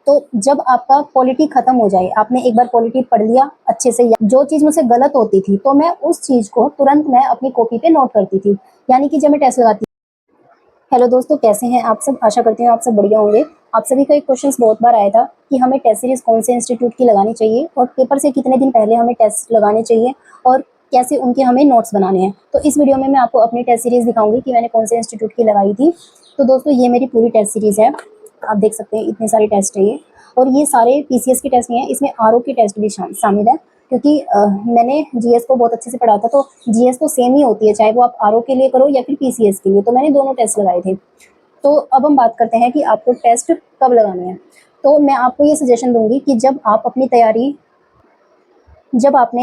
तो जब आपका पॉलिटी खत्म हो जाए, आपने एक बार पॉलिटी पढ़ लिया अच्छे से, या जो चीज़ मुझसे गलत होती थी तो मैं उस चीज़ को तुरंत मैं अपनी कॉपी पे नोट करती थी। यानी कि जब मैं टेस्ट लगाती। हेलो दोस्तों, कैसे हैं आप सब? आशा करती हूँ आप सब बढ़िया होंगे। आप सभी का एक क्वेश्चन बहुत बार आया था कि हमें टेस्ट सीरीज कौन से इंस्टीट्यूट की लगानी चाहिए और पेपर से कितने दिन पहले हमें टेस्ट लगाने चाहिए और कैसे उनके हमें नोट्स बनाने हैं। तो इस वीडियो में मैं आपको अपनी टेस्ट सीरीज दिखाऊंगी कि मैंने कौन से इंस्टीट्यूट की लगाई थी। तो दोस्तों, ये मेरी पूरी टेस्ट सीरीज है। आप देख सकते हैं इतने सारे टेस्ट है ये, और ये सारे पीसीएस के टेस्ट नहीं है, इसमें आरओ के टेस्ट भी शामिल है। क्योंकि मैंने जीएस को बहुत अच्छे से पढ़ा था, तो जीएस तो सेम ही होती है, चाहे वो आप आरओ के लिए करो या फिर पीसीएस के लिए। तो मैंने दोनों टेस्ट लगाए थे। तो अब हम बात करते हैं कि आपको टेस्ट कब लगाने हैं। तो मैं आपको ये सजेशन दूंगी कि जब आपने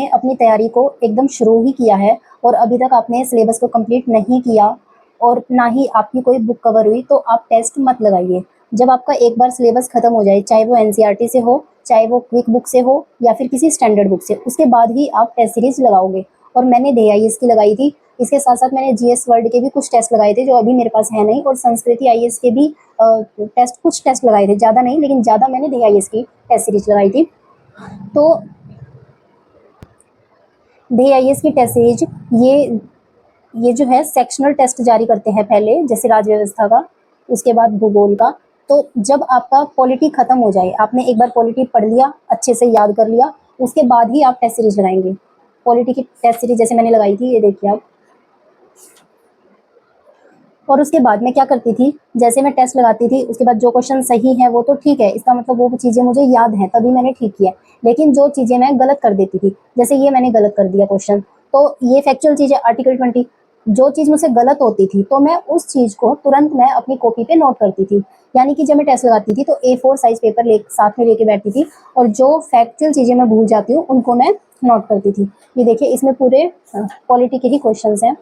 अपनी तैयारी को एकदम शुरू ही किया है और अभी तक आपने सिलेबस को कंप्लीट नहीं किया और ना ही आपकी कोई बुक कवर हुई, तो आप टेस्ट मत लगाइए। जब आपका एक बार सिलेबस खत्म हो जाए, चाहे वो एनसीईआरटी से हो, चाहे वो क्विक बुक से हो या फिर किसी स्टैंडर्ड बुक से, उसके बाद ही आप टेस्ट सीरीज लगाओगे। और मैंने DIS की लगाई थी। इसके साथ साथ मैंने जीएस वर्ल्ड के भी कुछ टेस्ट लगाए थे जो अभी मेरे पास है नहीं, और संस्कृति आईएएस के भी कुछ टेस्ट लगाए थे, ज़्यादा नहीं, लेकिन ज़्यादा मैंने DIS की टेस्ट सीरीज लगाई थी। तो DIS की टेस्ट सीरीज ये जो है सेक्शनल टेस्ट जारी करते हैं पहले, जैसे राज्य व्यवस्था का, उसके बाद भूगोल का। तो जब आपका पॉलिटी खत्म हो जाए, आपने एक बार पॉलिटी पढ़ लिया अच्छे से, याद कर लिया, उसके बाद ही आप टेस्ट सीरीज लगाएंगे। पॉलिटी की टेस्ट सीरीज जैसे मैंने लगाई थी, ये देखिए आप। और उसके बाद मैं क्या करती थी, जैसे मैं टेस्ट लगाती थी उसके बाद जो क्वेश्चन सही है वो तो ठीक है, इसका मतलब वो चीज़ें मुझे याद हैं तभी मैंने ठीक किया। लेकिन जो चीज़ें मैं गलत कर देती थी, जैसे ये मैंने गलत कर दिया क्वेश्चन, तो ये फैक्चुअल चीज़ है, आर्टिकल 20। जो चीज़ मुझसे गलत होती थी तो मैं उस चीज़ को तुरंत मैं अपनी कॉपी पे नोट करती थी। यानी कि जब मैं टेस्ट लगाती थी तो A4 साइज पेपर साथ में लेके बैठती थी, और जो फैक्चुअल चीज़ें मैं भूल जाती हूँ उनको मैं नोट करती थी। ये देखिए, इसमें पूरे पॉलिटी के ही क्वेश्चन हैं।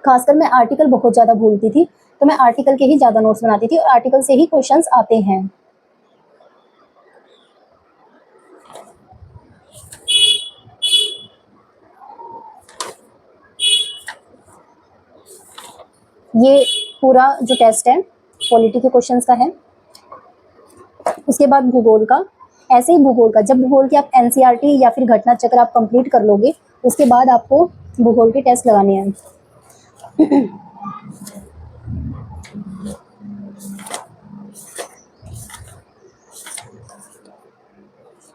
खासकर मैं आर्टिकल बहुत ज़्यादा भूलती थी, तो मैं आर्टिकल के ही ज़्यादा नोट्स बनाती थी, और आर्टिकल से ही क्वेश्चंस आते हैं। ये पूरा जो टेस्ट है पॉलिटी के क्वेश्चंस का है। उसके बाद भूगोल का, ऐसे ही भूगोल का, जब भूगोल के आप एनसीईआरटी या फिर घटना चक्र आप कंप्लीट कर लोगे, उसके बाद आपको भूगोल के टेस्ट लगाने हैं।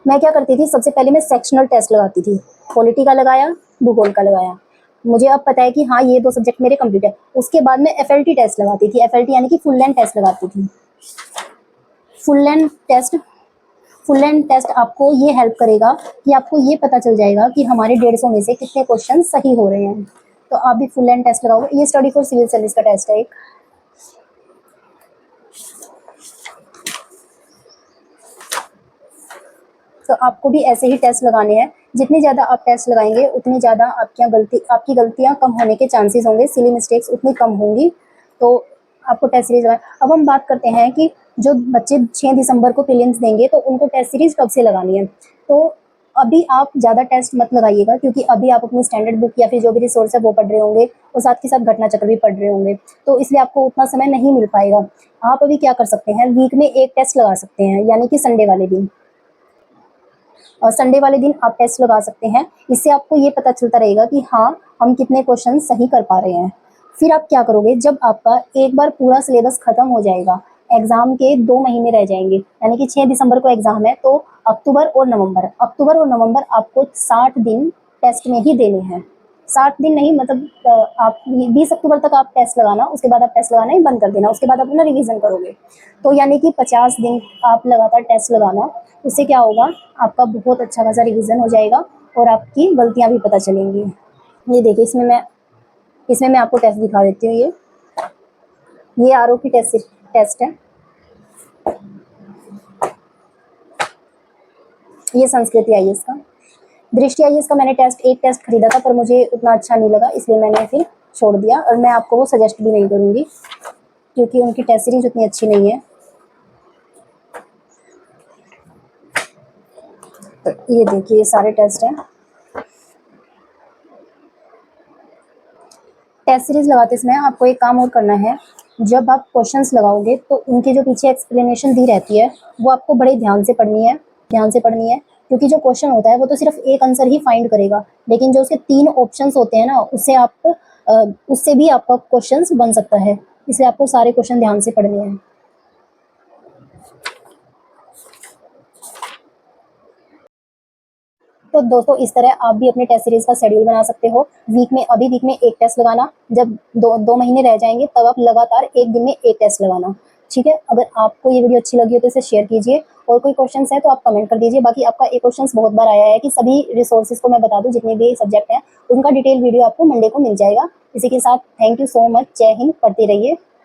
मैं क्या करती थी, सबसे पहले मैं सेक्शनल टेस्ट लगाती थी। पॉलिटी का लगाया, भूगोल का लगाया, मुझे अब पता है कि हाँ ये 2 सब्जेक्ट मेरे कंप्लीट है। उसके बाद मैं FLT टेस्ट लगाती थी। FLT यानी कि फुल लेंथ टेस्ट लगाती थी। फुल लेंथ टेस्ट आपको ये हेल्प करेगा कि आपको ये पता चल जाएगा कि हमारे 150 में से कितने क्वेश्चन सही हो रहे हैं। तो आप भी फुल लेंथ टेस्ट लगाओगे। ये स्टडी फॉर सिविल सर्विस का टेस्ट है एक। तो आपको भी ऐसे ही टेस्ट लगाने हैं। जितनी ज़्यादा आप टेस्ट लगाएंगे उतनी ज़्यादा आपकी गलतियाँ कम होने के चांसेस होंगे, सिली मिस्टेक्स उतनी कम होंगी। तो आपको टेस्ट सीरीज लगाए। अब हम बात करते हैं कि जो बच्चे 6 दिसंबर को प्रीलिम्स देंगे तो उनको टेस्ट सीरीज कब से लगानी है। तो अभी आप ज़्यादा टेस्ट मत लगाइएगा, क्योंकि अभी आप अपनी स्टैंडर्ड बुक या फिर जो भी रिसोर्स है वो पढ़ रहे होंगे, और साथ के साथ घटना चक्र भी पढ़ रहे होंगे, तो इसलिए आपको उतना समय नहीं मिल पाएगा। आप अभी क्या कर सकते हैं, वीक में एक टेस्ट लगा सकते हैं, यानी कि संडे वाले दिन। और संडे वाले दिन आप टेस्ट लगा सकते हैं। इससे आपको ये पता चलता रहेगा कि हाँ हम कितने क्वेश्चन सही कर पा रहे हैं। फिर आप क्या करोगे, जब आपका एक बार पूरा सिलेबस खत्म हो जाएगा, एग्जाम के 2 महीने रह जाएंगे, यानी कि 6 दिसंबर को एग्जाम है, तो अक्टूबर और नवंबर आपको 60 दिन टेस्ट में ही देने हैं। 60 दिन नहीं, मतलब आप 20 अक्टूबर तक आप टेस्ट लगाना, उसके बाद आप टेस्ट लगाना ही बंद कर देना, उसके बाद आप अपना रिवीजन करोगे। तो यानी कि 50 दिन आप लगातार टेस्ट लगाना। उससे क्या होगा, आपका बहुत अच्छा खासा रिवीजन हो जाएगा और आपकी गलतियां भी पता चलेंगी। ये देखिए, इसमें मैं आपको टेस्ट दिखा देती हूँ। ये आरओ की टेस्ट है। ये संस्कृति आईएएस का। दृष्टि आईएएस का मैंने एक टेस्ट खरीदा था, पर मुझे उतना अच्छा नहीं लगा, इसलिए मैंने फिर छोड़ दिया, और मैं आपको वो सजेस्ट भी नहीं करूँगी क्योंकि उनकी टेस्ट सीरीज उतनी अच्छी नहीं है। तो ये देखिए, ये सारे टेस्ट हैं। टेस्ट सीरीज लगाते समय आपको एक काम और करना है जब आप क्वेश्चंस लगाओगे तो उनके जो पीछे एक्सप्लेनेशन दी रहती है वो आपको बड़े ध्यान से पढ़नी है, क्योंकि जो क्वेश्चन होता है वो तो सिर्फ एक आंसर ही फाइंड करेगा, लेकिन जो उसके 3 ऑप्शंस होते हैं ना उससे भी आपका क्वेश्चंस बन सकता है, इसलिए आपको सारे क्वेश्चन ध्यान से पढ़ने हैं। तो दोस्तों इस तरह आप भी अपने टेस्ट सीरीज का शेड्यूल बना सकते हो। वीक में एक टेस्ट लगाना, जब 2 महीने रह जाएंगे तब आप लगातार एक दिन में एक टेस्ट लगाना। ठीक है, अगर आपको ये वीडियो अच्छी लगी हो तो इसे शेयर कीजिए, और कोई क्वेश्चन है तो आप कमेंट कर दीजिए। बाकी आपका एक क्वेश्चन बहुत बार आया है कि सभी रिसोर्सेज को मैं बता दूं, जितने भी सब्जेक्ट हैं उनका डिटेल वीडियो आपको मंडे को मिल जाएगा। इसी के साथ थैंक यू सो मच, जय हिंद, पढ़ते रहिए।